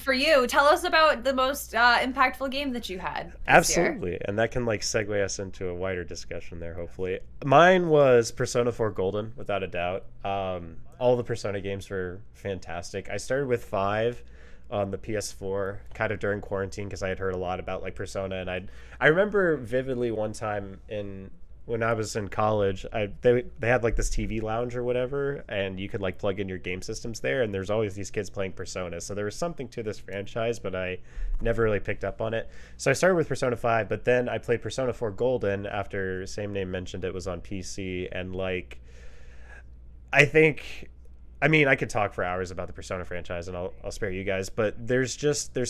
for you. Tell us about the most impactful game that you had this year. Absolutely. And that can like segue us into a wider discussion there, hopefully. Mine was Persona 4 Golden, without a doubt. All the Persona games were fantastic. I started with 5 on the PS4 kind of during quarantine because I had heard a lot about like Persona, and I remember vividly one time in when I was in college, they had like this TV lounge or whatever, and you could like plug in your game systems there, and there's always these kids playing Persona. So there was something to this franchise, but I never really picked up on it. So I started with Persona 5, but then I played Persona 4 Golden after Same Name mentioned it was on PC, and like I think I mean, I could talk for hours about the Persona franchise, and I'll spare you guys. But there's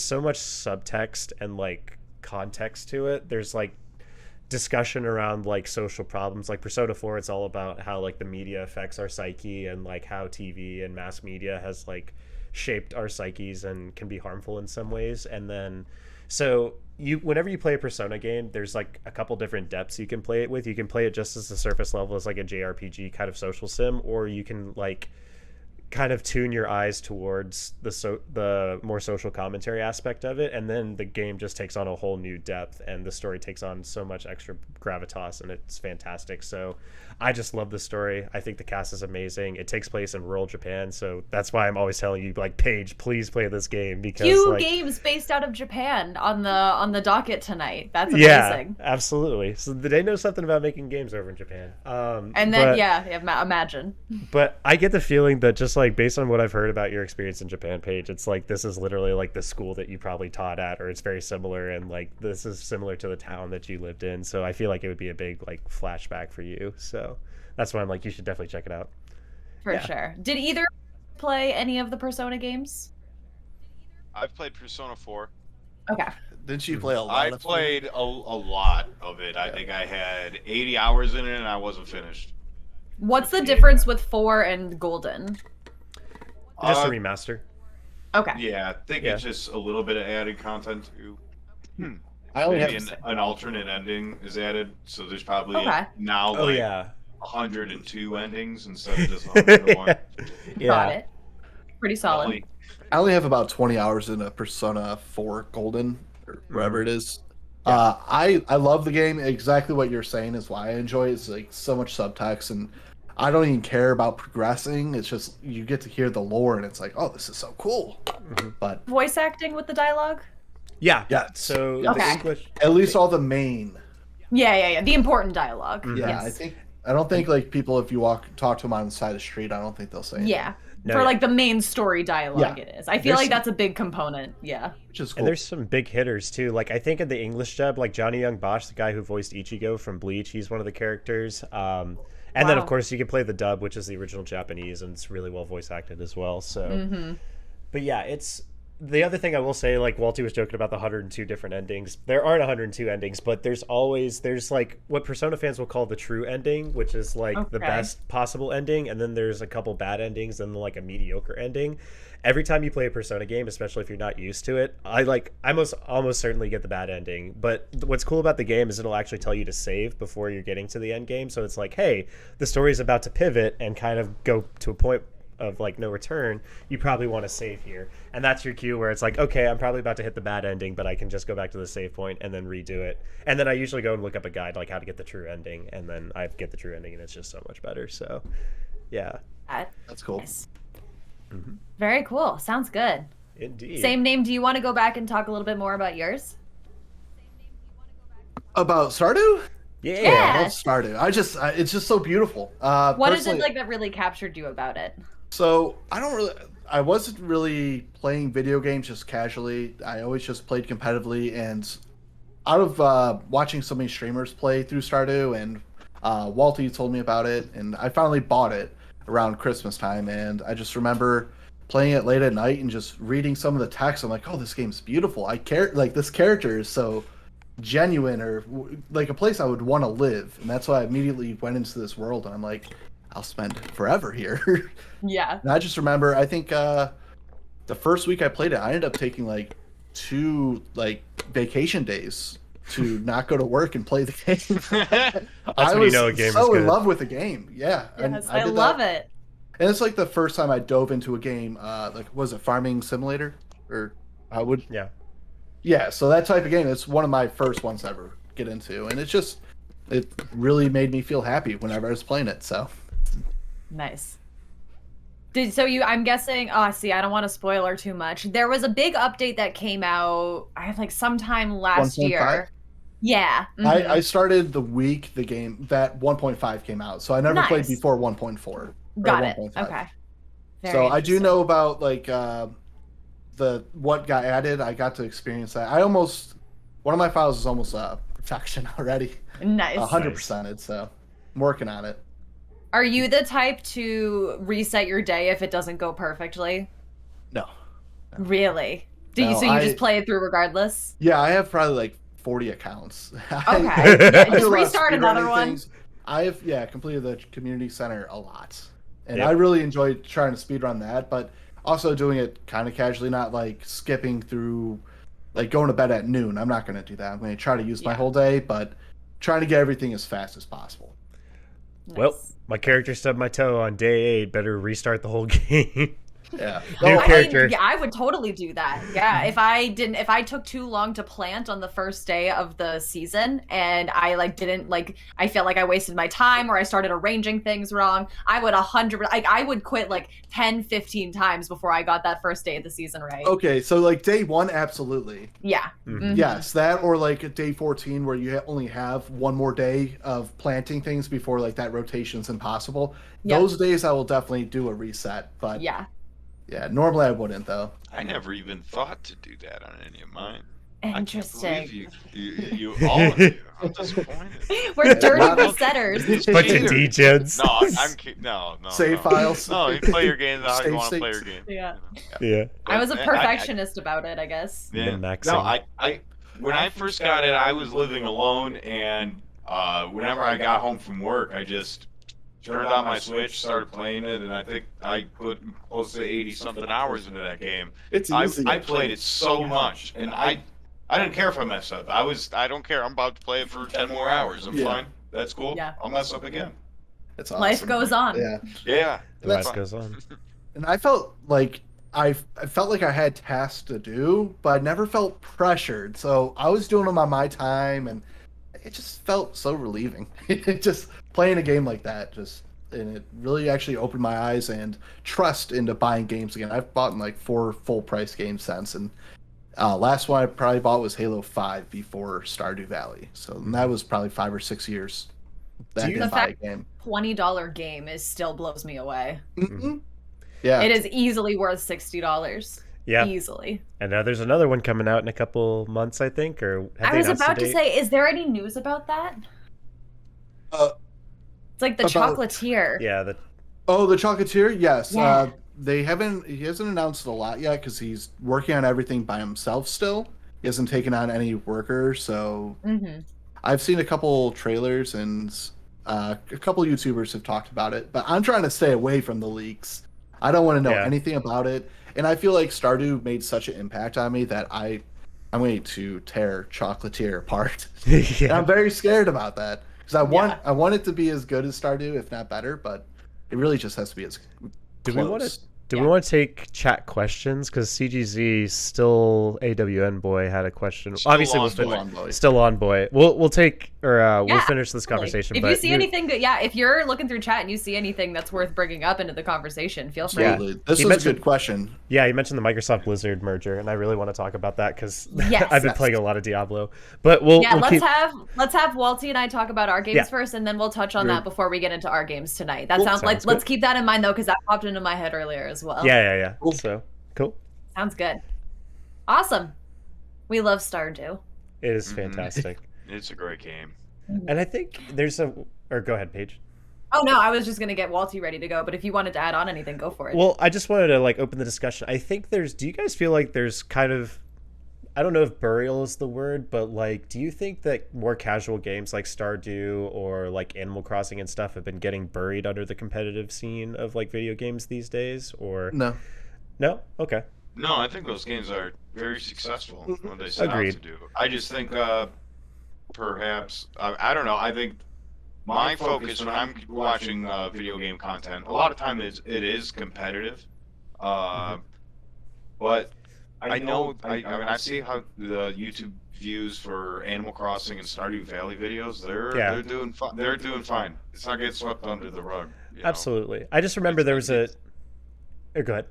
so much subtext and like context to it. There's like discussion around like social problems. Like Persona 4, it's all about how like the media affects our psyche, and like how TV and mass media has like shaped our psyches and can be harmful in some ways. And then so you whenever you play a Persona game, there's like a couple different depths you can play it with. You can play it just as the surface level, as like a JRPG kind of social sim, or you can like kind of tune your eyes towards the more social commentary aspect of it, and then the game just takes on a whole new depth, and the story takes on so much extra gravitas, and it's fantastic. So I just love the story. I think the cast is amazing. It takes place in rural Japan, so that's why I'm always telling you, like, Paige, please play this game, because Few like, games based out of Japan on the docket tonight. That's amazing. yeah, absolutely. So they know something about making games over in Japan. And then imagine. But I get the feeling that just like based on what I've heard about your experience in Japan, Paige, it's like this is literally like the school that you probably taught at, or it's very similar, and like this is similar to the town that you lived in. So I feel like it would be a big like flashback for you. So that's why I'm like, you should definitely check it out. For sure. Did either play any of the Persona games? I've played Persona 4. Okay. Didn't you play a lot? I played a lot of it. I think I had 80 hours in it, and I wasn't finished. What's the difference with 4 and Golden? Just a remaster. Okay. Yeah, I think it's just a little bit of added content too. I only Maybe have an alternate ending is added, so there's probably now Oh like yeah. 102 endings instead of just 101. Got it. Pretty solid. Probably. I only have about 20 hours in a Persona 4 Golden, or wherever it is. I love the game. Exactly what you're saying is why I enjoy it. It's like so much subtext, and I don't even care about progressing. It's just you get to hear the lore, and it's like, oh, this is so cool. But Voice acting with the dialogue? Yeah. So Okay. at least all the main. Yeah. The important dialogue. Yeah, Yes. I don't think like people, if you talk to them on the side of the street, I don't think they'll say anything. Yeah. No, For yeah. like the main story dialogue, Yeah. it is. I feel There's like that's a big component. Yeah. Which is cool. And there's some big hitters too. Like I think in the English dub, like Johnny Young Bosch, the guy who voiced Ichigo from Bleach, he's one of the characters. And then of course you can play the dub, which is the original Japanese, and it's really well voice acted as well. So, but yeah, it's the other thing I will say. Like Walty was joking about the 102 different endings. There aren't 102 endings, but there's like what Persona fans will call the true ending, which is like the best possible ending, and then there's a couple bad endings, and then like a mediocre ending. Every time you play a Persona game, especially if you're not used to it, I almost certainly get the bad ending. But what's cool about the game is it'll actually tell you to save before you're getting to the end game. So it's like, hey, the story is about to pivot and kind of go to a point of like no return. You probably want to save here, and that's your cue where it's like, okay, I'm probably about to hit the bad ending, but I can just go back to the save point and then redo it. And then I usually go and look up a guide like how to get the true ending, and then I get the true ending, and it's just so much better. So yeah, That's cool. Nice. Very cool. Sounds good. indeed. Same name. Do you want to go back and talk a little bit more about yours? About Stardew? Yeah. Yeah. I love Stardew. It's just so beautiful. What is it Personally- like that really captured you about it? So I wasn't really playing video games just casually. I always just played competitively, and out of watching so many streamers play through Stardew, and Walty told me about it, and I finally bought it around Christmas time, and I just remember playing it late at night and just reading some of the text. I'm like, oh, this game's beautiful. I care, like this character is so genuine, or like a place I would want to live, and that's why I immediately went into this world, and I'm like, I'll spend forever here. Yeah. And I just remember, I think the first week I played it, I ended up taking like 2 like vacation days to not go to work and play the game. That's when you know a game is so good. in love with the game. Yeah. Yes, I I did love that. it. And it's like the first time I dove into a game, like was it Farming Simulator or I would. Yeah. Yeah, so that type of game, it's one of my first ones to ever get into, and it really made me feel happy whenever I was playing it. So Nice. I'm guessing, oh, see, I don't want to spoil her too much. There was a big update that came out, I like sometime last 1.5. year. Yeah. I started the week the game that 1.5 came out, so I never played Nice. before 1.4. Got it. Okay. Very So I do interesting. know about like the what got added. I got to experience that. One of my files is almost perfection already. Nice. 100%. So I'm working on it. Are you the type to reset your day if it doesn't go perfectly? No. Really? No, So you just play it through regardless? Yeah, I have probably like 40 accounts. Okay. Yeah, I do just a lot of restart another speedrunning one. things. I have completed the community center a lot, and Yep. I really enjoy trying to speedrun that, but also doing it kind of casually, not like skipping through, like going to bed at noon. I'm not going to do that. I'm going to try to use my Yeah. whole day, but trying to get everything as fast as possible. Well, Nice. my character stubbed my toe on day 8. Better restart the whole game. Yeah. New No, character. I would totally do that. Yeah, if I took too long to plant on the first day of the season and I I felt like I wasted my time or I started arranging things wrong, I would I would quit like 10, 15 times before I got that first day of the season right. Okay, so like day 1, absolutely. Yeah. Mhm. Yes, that or like day 14 where you only have one more day of planting things before like that rotation's impossible. Yep. Those days I will definitely do a reset, but Yeah. yeah, normally I wouldn't though. I never even thought to do that on any of mine. Interesting. I can't believe you all of you. I'm disappointed. We're dirty Wow. resetters. Bunch of Cheaters. degens. No. Save files. No, you play your games how Save you want to play states. your game. Yeah. Yeah. I was a But, perfectionist about it, I guess. Yeah. Min-maxing. No, I when I first got it, I was living alone, and whenever I got home from work, I just turned on my Switch, started playing it, and I think I put close to 80-something hours into that game. It's easy. I played it so much, and I didn't care if I messed up. I don't care. I'm about to play it for 10 more hours. I'm Yeah. fine. That's cool. Yeah. I'll mess up again. It's awesome. Life goes on. Yeah. Yeah. The That's life goes on. And I felt like I felt like I had tasks to do, but I never felt pressured. So I was doing them on my time, and it just felt so relieving. It just playing a game like that, and it really actually opened my eyes and trust into buying games again. I've bought like 4 full price games since, and last one I probably bought was Halo 5 before Stardew Valley. So that was probably 5 or 6 years that I Do you- didn't The buy a fact- game. $20 game still blows me away. Mhm. Yeah. It is easily worth $60. Yeah. Easily. And there's another one coming out in a couple months, I think. Or have I they was announced a about to date? say, is there any news about that? Uh, It's like the about- chocolatier. Yeah. The Oh, the Chocolatier? Yes. Yeah. He hasn't announced a lot yet because he's working on everything by himself still. He hasn't taken on any workers, so Mm-hmm. I've seen a couple trailers and a couple YouTubers have talked about it, but I'm trying to stay away from the leaks. I don't want to know Yeah. anything about it, and I feel like Stardew made such an impact on me that I'm going to tear Chocolatier apart. And yeah. I'm very scared about that because I want it to be as good as Stardew, if not better, but it really just has to be as Do close. we want to? Do Yeah. we want to take chat questions? Because CGZ still AWN boy had a question. Still Obviously, on we'll boy. Still finish. on boy. Still on boy. We'll take or we'll Yeah, finish this Totally. conversation. If but you see anything good, if you're looking through chat and you see anything that's worth bringing up into the conversation, feel free. Yeah. Absolutely. This He was a mentioned- good question. Yeah, you mentioned the Microsoft Blizzard merger, and I really want to talk about that because Yes. I've been playing a lot of Diablo. But we'll let's keep. have Walty and I talk about our games Yeah. first, and then we'll touch on Sure. that before we get into our games tonight. That Cool. sounds like Sounds let's keep that in mind though, because that popped into my head earlier as well. Yeah. Cool. So cool. Sounds good. Awesome. We love Stardew. It is Mhm. fantastic, It's a great game. and I think there's a. Or go ahead, Paige. Oh no, I was just gonna get Walty ready to go, but if you wanted to add on anything, go for it. Well, I just wanted to like open the discussion. I think there's. Do you guys feel like there's kind of, I don't know if burial is the word, but like, do you think that more casual games like Stardew or like Animal Crossing and stuff have been getting buried under the competitive scene of like video games these days? Or No. no? Okay. No, I think those games are very successful when they set Agreed. out to do. I just think perhaps I don't know. I think my focus when I'm watching video game content, a lot of time it is competitive, but I know. I mean, I see how the YouTube views for Animal Crossing and Stardew Valley videos. Yeah. They're doing fine. They're doing fine. It's not getting swept under the rug. You know. Absolutely. I just remember there was a. Go ahead.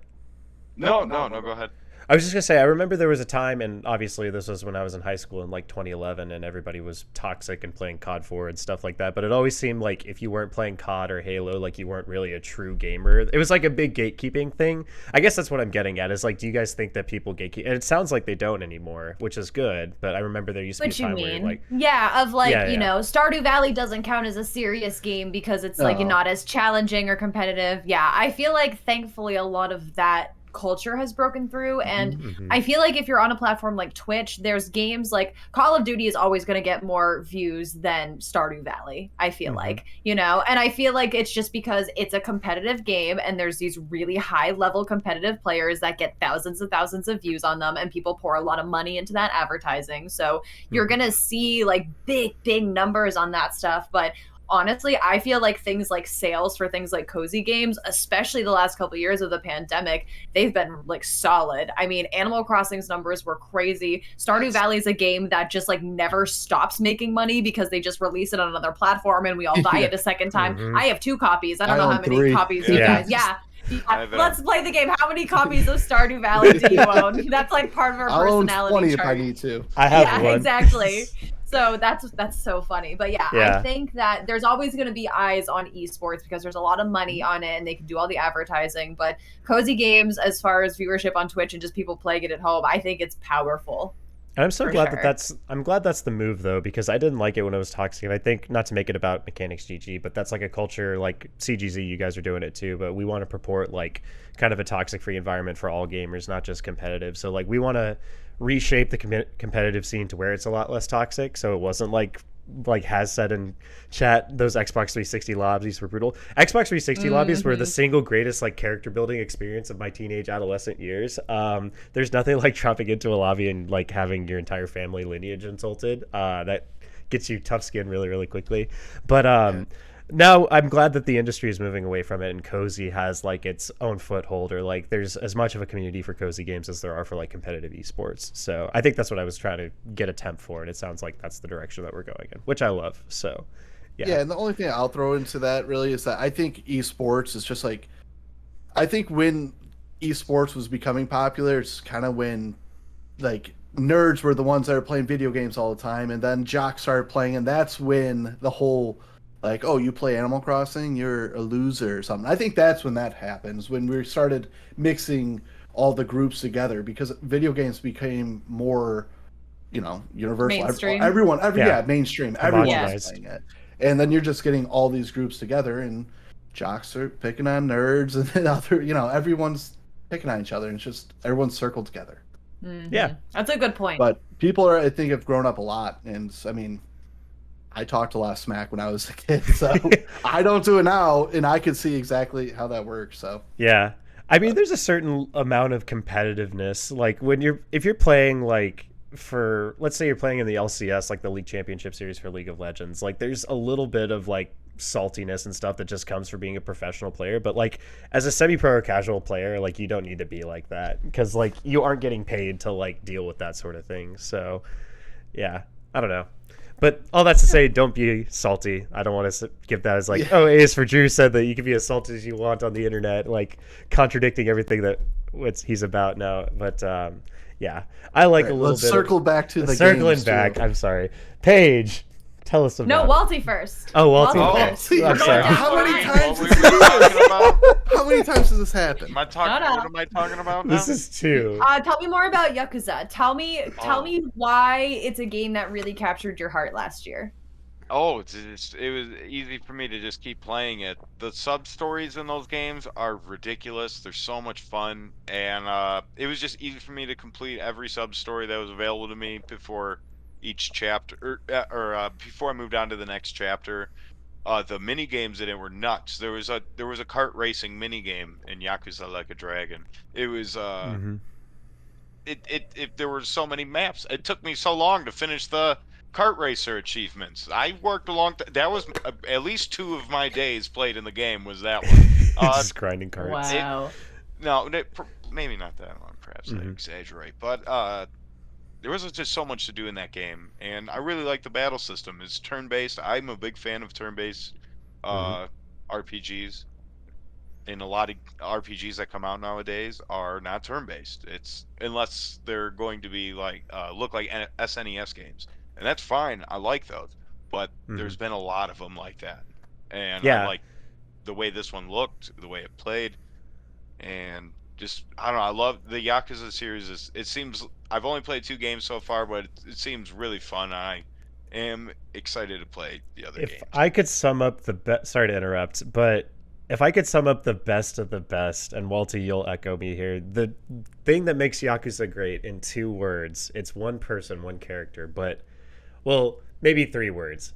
No. Go ahead. I was just gonna say, I remember there was a time, and obviously this was when I was in high school in like 2011, and everybody was toxic and playing COD 4 and stuff like that. But it always seemed like if you weren't playing COD or Halo, like you weren't really a true gamer. It was like a big gatekeeping thing. I guess that's what I'm getting at. Is like, do you guys think that people gatekeep? And it sounds like they don't anymore, which is good. But I remember there used to be a time where you're like, yeah, of like, Yeah, you yeah. know, Stardew Valley doesn't count as a serious game because it's like No. not as challenging or competitive. Yeah, I feel like thankfully a lot of that culture has broken through, and Mhm. I feel like if you're on a platform like Twitch, there's games like Call of Duty is always going to get more views than Stardew Valley, I feel Mhm. like, you know, and I feel like it's just because it's a competitive game and there's these really high level competitive players that get thousands and thousands of views on them, and people pour a lot of money into that advertising, so you're Mhm. going to see like big numbers on that stuff. But honestly, I feel like things like sales for things like cozy games, especially the last couple of years of the pandemic, they've been like solid. I mean, Animal Crossing's numbers were crazy. Stardew Valley is a game that just like never stops making money because they just release it on another platform and we all buy Yeah. it a second time. Mhm. I have 2 copies. I don't I know how own many 3. copies you Yeah. guys. Yeah. I have, Let's play the game. How many copies of Stardew Valley do you own? That's like part of our I'll own personality 20 chart. if I need to. I have Yeah, one. exactly. So that's so funny. But yeah, Yeah. I think that there's always going to be eyes on esports because there's a lot of money on it and they can do all the advertising. But cozy games, as far as viewership on Twitch and just people playing it at home, I think it's powerful. And I'm so For glad sure. I'm glad that's the move though, because I didn't like it when it was toxic. And I think, not to make it about Mechanyx GG, but that's like a culture like CGZ, you guys are doing it too, but we want to purport like kind of a toxic free environment for all gamers, not just competitive. So like we want to reshape the competitive scene to where it's a lot less toxic. So it wasn't like has said in chat, those Xbox 360 lobbies were brutal. Xbox 360 lobbies were the single greatest like character building experience of my teenage adolescent years. There's nothing like dropping into a lobby and like having your entire family lineage insulted. That gets you tough skin really quickly. But now I'm glad that the industry is moving away from it, and cozy has like its own foothold, or like there's as much of a community for cozy games as there are for like competitive esports. So I think that's what I was trying to get a temp for, and it sounds like that's the direction that we're going in, which I love. So Yeah, and the only thing I'll throw into that really is that I think esports is just like, I think when esports was becoming popular, it's kind of when like nerds were the ones that were playing video games all the time, and then jocks started playing, and that's when the whole like, oh, you play Animal Crossing, you're a loser or something. I think that's when that happens, when we started mixing all the groups together, because video games became more, you know, universal. Mainstream. Mainstream. Everyone's Homogenized. playing it, and then you're just getting all these groups together, and jocks are picking on nerds, and then other, you know, everyone's picking on each other, and it's just everyone's circled together. Yeah. That's a good point. But people are, I think, have grown up a lot, and I mean, I talked a lot of smack when I was a kid, so I don't do it now, and I can see exactly how that works. So Yeah. I mean, there's a certain amount of competitiveness. Like if you're playing like for, let's say you're playing in the LCS, like the League Championship Series for League of Legends, like there's a little bit of like saltiness and stuff that just comes from being a professional player. But like as a semi-pro or casual player, like you don't need to be like that, because like you aren't getting paid to like deal with that sort of thing. So yeah, I don't know. But all that's to say, don't be salty. I don't want to give that as like, oh, A is for Drew said that you can be as salty as you want on the internet, like contradicting everything that he's about now. But yeah, I like a little let's bit. circle back to the circling games, back. too. I'm sorry, Paige. Tell us about. No, it. Walty first. Oh, Walty first. first. I'm sorry. How many What times were has we this talking about? How many times has this happened? Am I talking? Shut up. What am I talking about now? This is two. Tell me more about Yakuza. Tell me why it's a game that really captured your heart last year. Oh, it was easy for me to just keep playing it. The sub stories in those games are ridiculous. They're so much fun, and it was just easy for me to complete every sub story that was available to me before each chapter, or before I moved on to the next chapter. The mini games in it were nuts. There was a kart racing mini game in Yakuza Like a Dragon. It was Mhm. there were so many maps. It took me so long to finish the kart racer achievements. I worked a long time. That was at least 2 of my days played in the game. Was that one? Just grinding cards. Wow. No, maybe not that long, perhaps I Mhm. exaggerate, but there was just so much to do in that game, and I really like the battle system. It's turn-based. I'm a big fan of turn-based Mhm. uh, RPGs, and a lot of RPGs that come out nowadays are not turn-based. It's unless they're going to be like look like SNES games, and that's fine. I like those, but there's Mhm. been a lot of them like that, and I Yeah. like the way this one looked, the way it played, and just I don't know. I love the Yakuza series. It seems I've only played 2 games so far, but it seems really fun. I am excited to play the other If games. I could sum up the best, sorry to interrupt, but if I could sum up the best of the best, and Walty, you'll echo me here, the thing that makes Yakuza great in 2 words, it's one person, one character, but, well, maybe 3 words.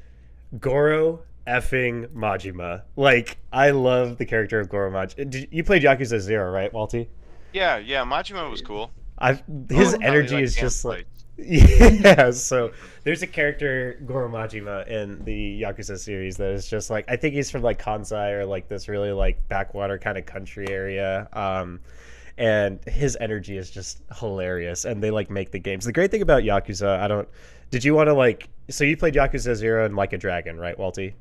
Goro effing Majima. Like, I love the character of Goro Majima. You played Yakuza 0, right, Walty? Yeah, yeah. Majima was cool. I I his like Mhm. how he energy like is hand just like fights. yeah. So Mhm. there's a character Goro Majima in the Yakuza series that is just like I think he's from like Kansai or like this really like backwater kind of country area. And his energy is just hilarious, and they like make the games. The great thing about Yakuza, I don't. Did you want to like? So you played Yakuza 0 and Like a Dragon, right, Walty?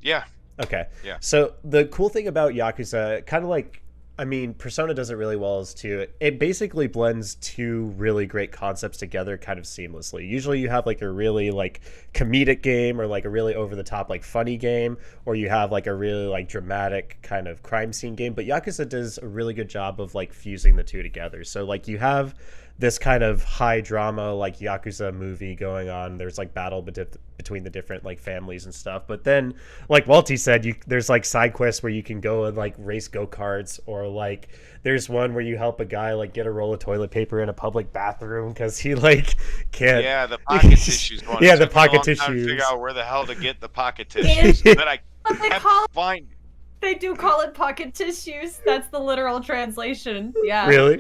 Yeah, Okay. yeah. So the cool thing about Yakuza, kind of like, I mean, Persona does it really well is too. It basically blends 2 really great concepts together kind of seamlessly. Usually you have like a really like comedic game or like a really over the top like funny game, or you have like a really like dramatic kind of crime scene game. But Yakuza does a really good job of like fusing the 2 together. So like you have this kind of high drama like Yakuza movie going on. There's like battle between the different like families and stuff. But then like Walty said, there's like side quests where you can go and like race go-karts, or like there's one where you help a guy like get a roll of toilet paper in a public bathroom because he like can't. Yeah, the pocket tissues one. Yeah, It the took me a pocket long time to figure tissues. out where the hell to get the pocket It tissues. And then I what they kept call finding. they do call it pocket tissues. That's the literal translation. Yeah. Really?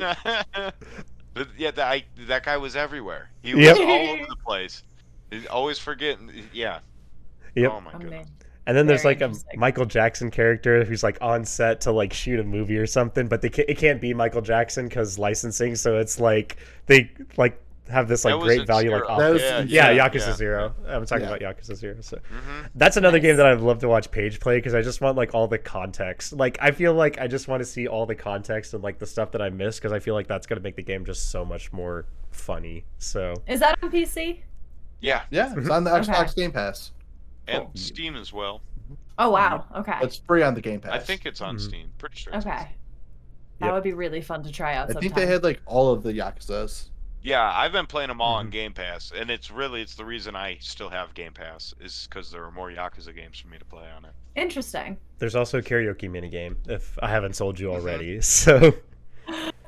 But yeah, that guy was everywhere. He Yep. was all over the place. He's always forgetting. Yeah. Yep. Oh my I goodness. mean, And then there's very like a interesting. Michael Jackson character who's like on set to like shoot a movie or something, but it can't be Michael Jackson because licensing. So it's like they like have this That like was great in value like Zero. off. That was Yeah, Yeah, yeah, Yakuza yeah. 0. I'm talking Yeah. about Yakuza 0. So Mm-hmm. that's another game Nice. that I'd love to watch Paige play because I just want like all the context. Like I feel like I just want to see all the context and like the stuff that I missed because I feel like that's gonna make the game just so much more funny. So Is that on PC? Yeah, Yeah, it's on the Okay. Xbox Game Pass. and Cool. Steam as well. Oh wow. Okay. It's free on the Game Pass. I think it's on Mhm. Steam. Pretty sure. It's on Okay. Steam. That Yep. would be really fun to try out I sometime. think they had like all of the Yakuzas. Yeah, I've been playing them all on Mhm. Game Pass, and it's the reason I still have Game Pass is because there are more Yakuza games for me to play on it. Interesting. there's also a karaoke minigame if I haven't sold you Mhm. already. So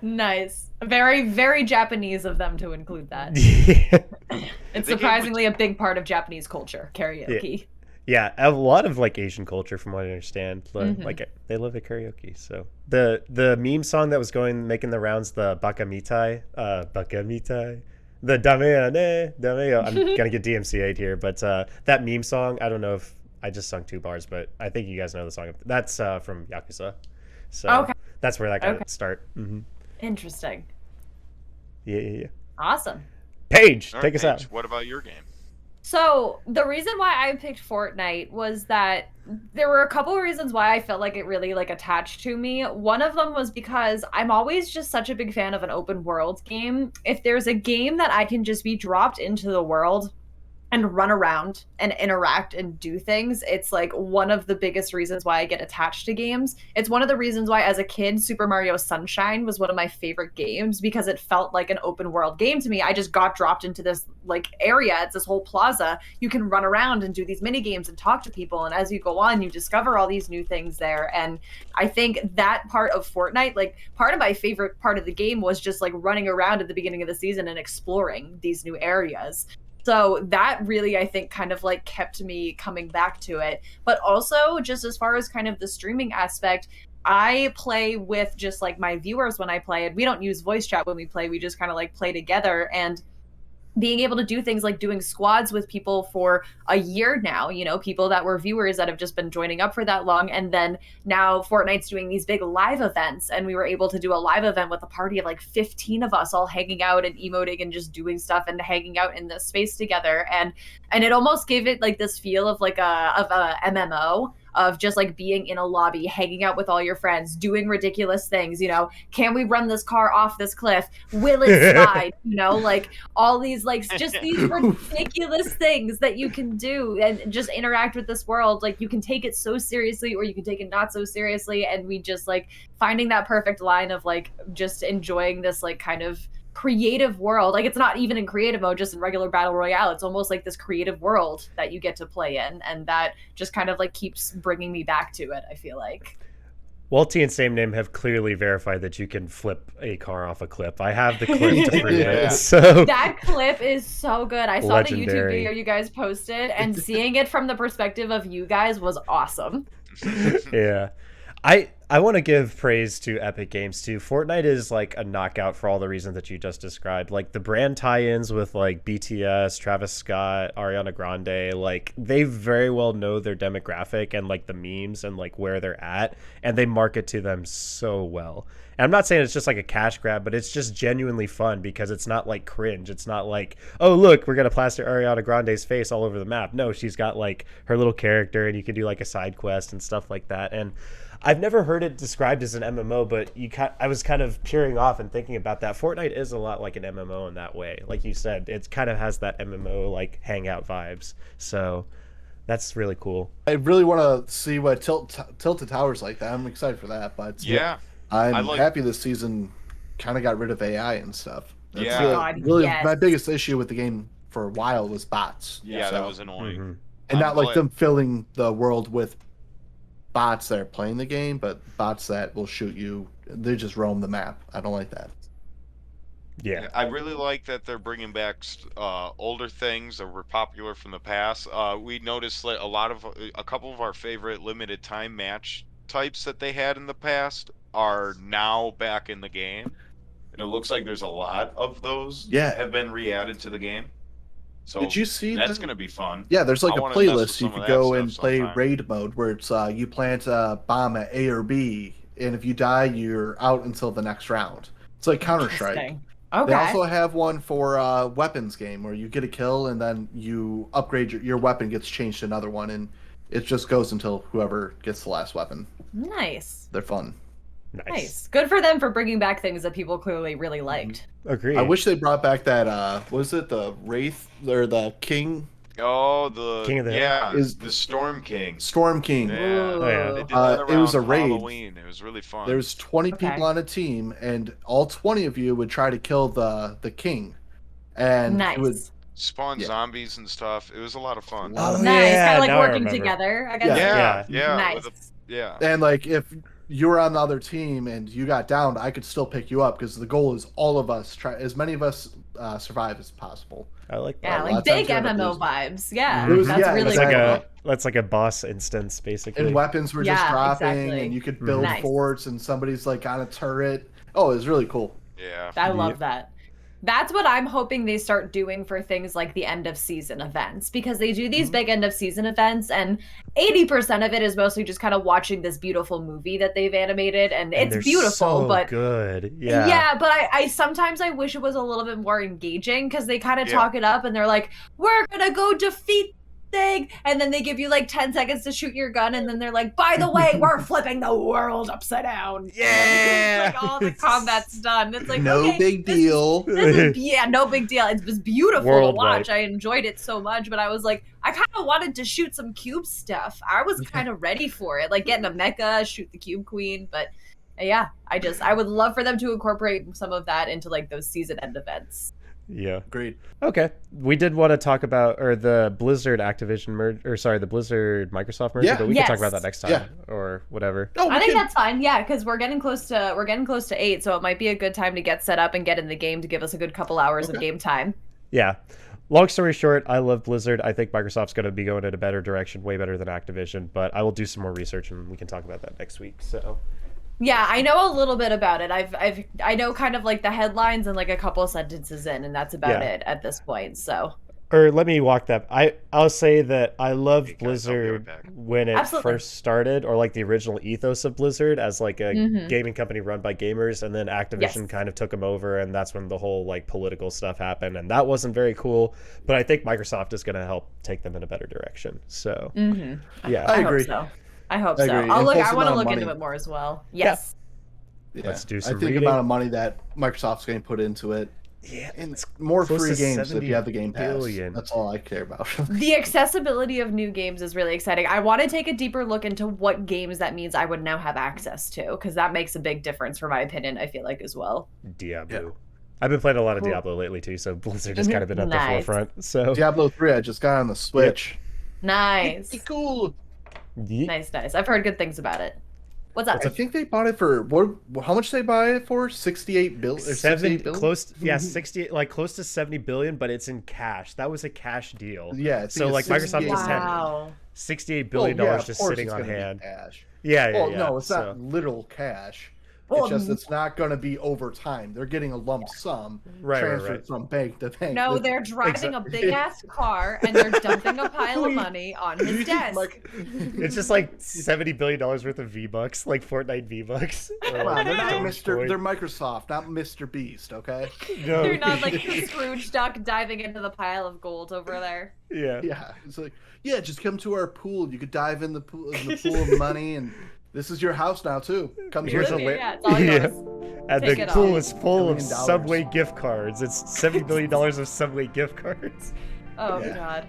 Nice. Very, very Japanese of them to include that. yeah. It's They gave surprisingly a big part of Japanese culture, karaoke. Yeah, a lot of like Asian culture, from what I understand, Mhm. like they love the karaoke. So the meme song that was making the rounds, the Baka Mitai, the Dame ya. I'm gonna get DMCA'd here, but that meme song, I don't know if I just sung 2 bars, but I think you guys know the song. That's from Yakuza, so Okay. that's where that got Okay. its start. Interesting. Yeah. Awesome. Paige, All take right, us out. Paige, what about your game? So the reason why I picked Fortnite was that there were a couple of reasons why I felt like it really like attached to me. One of them was because I'm always just such a big fan of an open world game. If there's a game that I can just be dropped into the world and run around and interact and do things, it's like one of the biggest reasons why I get attached to games. It's one of the reasons why as a kid Super Mario Sunshine was one of my favorite games because it felt like an open world game to me. I just got dropped into this like area. It's this whole plaza. You can run around and do these mini games and talk to people, and as you go on you discover all these new things there. And I think that part of Fortnite, like part of my favorite part of the game was just like running around at the beginning of the season and exploring these new areas. So that really, I think, kind of like kept me coming back to it. But also, just as far as kind of the streaming aspect, I play with just like my viewers when I play it. We don't use voice chat when we play, we just kind of like play together. And being able to do things like doing squads with people for a year now, people that were viewers that have just been joining up for that long. And then now Fortnite's doing these big live events, and we were able to do a live event with a party of like 15 of us all hanging out and emoting and just doing stuff and hanging out in this space together. And it almost gave it like this feel of like a MMO, of just like being in a lobby, hanging out with all your friends, doing ridiculous things. Can we run this car off this cliff? Will it slide? Like all these like just these ridiculous things that you can do and just interact with this world. Like you can take it so seriously or you can take it not so seriously, and we just like finding that perfect line of like just enjoying this like kind of creative world. Like it's not even in creative mode, just in regular battle royale. It's almost like this creative world that you get to play in, and that just kind of like keeps bringing me back to it, I feel like. Walty and Same Name have clearly verified that you can flip a car off a cliff. I have the clip to prove it. So that clip is so good. I saw the YouTube video you guys posted, and seeing it from the perspective of you guys was awesome. Yeah. I want to give praise to Epic Games too. Fortnite is like a knockout for all the reasons that you just described. Like the brand tie-ins with like BTS, Travis Scott, Ariana Grande, like they very well know their demographic and like the memes and like where they're at, and they market to them so well. And I'm not saying it's just like a cash grab, but it's just genuinely fun because it's not like cringe. It's not like, oh, look, we're going to plaster Ariana Grande's face all over the map. No, she's got like her little character, and you can do like a side quest and stuff like that. And I've never heard it described as an MMO, but I was kind of peering off and thinking about that. Fortnite is a lot like an MMO in that way. Like you said, it kind of has that MMO like hangout vibes. So that's really cool. I really want to see what Tilted Towers like that. I'm excited for that. But yeah, I'm happy this season kind of got rid of AI and stuff. That's really my biggest issue with the game for a while was bots. Yeah, that was annoying. Mm-hmm. And not like them filling the world with bots that are playing the game, but bots that will shoot you. They just roam the map. I don't like that. Yeah, I really like that they're bringing back older things that were popular from the past. We noticed that a couple of our favorite limited time match types that they had in the past are now back in the game, and it looks like there's a lot of those that have been re-added to the game. So did you see that's going to be fun? Yeah, there's like a playlist you could go and play raid mode where it's you plant a bomb at A or B, and if you die, you're out until the next round. It's like Counter-Strike. Okay. They also have one for weapons game where you get a kill and then you upgrade your weapon gets changed to another one, and it just goes until whoever gets the last weapon. Nice. They're fun. Nice. Good for them for bringing back things that people clearly really liked. Agreed. I wish they brought back that what was it, the Wraith or the King? Oh, the King of the is the Storm King. Storm King. Yeah. Oh, yeah. They did that it was a around raid. Halloween. It was really fun. There's 20 people on a team, and all 20 of you would try to kill the king, and nice. it would spawn zombies and stuff. It was a lot of fun. Oh, nice. yeah, Kind of like now I working remember. together. I guess. Yeah. Nice. And like if you were on the other team and you got downed, I could still pick you up because the goal is all of us try as many of us survive as possible. I like that. Yeah, like big MMO vibes. Yeah, It was, that's really exactly. That's like a boss instance, basically. And weapons were just dropping, exactly. and you could build forts, and somebody's like on a turret. Oh, it was really cool. Yeah, I love that. That's what I'm hoping they start doing for things like the end of season events, because they do these big end of season events, and 80% of it is mostly just kind of watching this beautiful movie that they've animated, and it's beautiful, so but good. Yeah, but I sometimes I wish it was a little bit more engaging, because they kind of talk it up and they're like, we're gonna go defeat thing, and then they give you like 10 seconds to shoot your gun, and then they're like, by the way, we're flipping the world upside down. Yeah, like all the combat's done. It's like no big deal. This is no big deal. It was beautiful Worldwide. to watch. I enjoyed it so much, but I was like, I kind of wanted to shoot some cube stuff. I was kind of ready for it, like getting a mecha, shoot the cube queen. But yeah, I would love for them to incorporate some of that into like those season end events. Yeah. Agreed. Okay. We did want to talk about the Blizzard Activision merge, or sorry, the Blizzard Microsoft merger, but we can talk about that next time or whatever. Oh, I think that's fine. Yeah, because we're getting close to 8, so it might be a good time to get set up and get in the game to give us a good couple hours of game time. Yeah. Long story short, I love Blizzard. I think Microsoft's going to be going in a better direction, way better than Activision, but I will do some more research and we can talk about that next week. So Yeah, I know a little bit about it. I know kind of like the headlines and like a couple sentences in, and that's about Yeah. it at this point. So Or let me walk that. I'll say that I loved Hey, guys, I'll be right Blizzard back. when it Absolutely. first started, or like the original ethos of Blizzard as like a Mhm. gaming company run by gamers, and then Activision Yes. kind of took them over, and that's when the whole like political stuff happened, and that wasn't very cool. But I think Microsoft is going to help take them in a better direction. So yeah, I hope agree. so. I hope I so. agree. I Impulsive want to amount of look into money. it more as well. Yes. Yeah. Let's do I some think reading. the amount of money that Microsoft's going to put into it, yeah, and it's more close free to games if 70 you have the Game Pass. billion. That's all I care about. The accessibility of new games is really exciting. I want to take a deeper look into what games that means I would now have access to, because that makes a big difference for my opinion, I feel like, as well. Diablo. Yeah. I've been playing a lot of Cool. Diablo lately too, so Blizzard has kind of been at the Nice. forefront. So Diablo 3, I just got on the Switch. Nice. Pretty cool. Nice. I've heard good things about it. What's up? I think they bought it for how much did they buy it for? 68 billion. 60, like close to 70 billion, but it's in cash. That was a cash deal. Yeah. I think So it's like Microsoft 68 just had Wow. $68 Well, billion yeah, of just course sitting it's on gonna be hand. cash. Yeah. Well, no, it's So- not literal cash. Well, It's just it's not going to be over time. They're getting a lump sum Right. transferred from bank to bank. No, This- they're driving a big ass car and they're dumping a pile of money on his desk. Like, It's just like $70 billion worth of V-Bucks, like Fortnite V-Bucks. come on, they're not Dogecoin. They're Microsoft, not Mr. Beast. Okay. No. They're not like the Scrooge duck diving into the pile of gold over there. Yeah. Yeah, it's like, yeah, just come to our pool. You could dive in the pool of money, and this is your house now too. Come Here's to a Live it. here, yeah, it's all yours. And Take the it pool all. is full of $1 billion. Subway gift cards. It's $70 billion of Subway gift cards. Oh Yeah. god.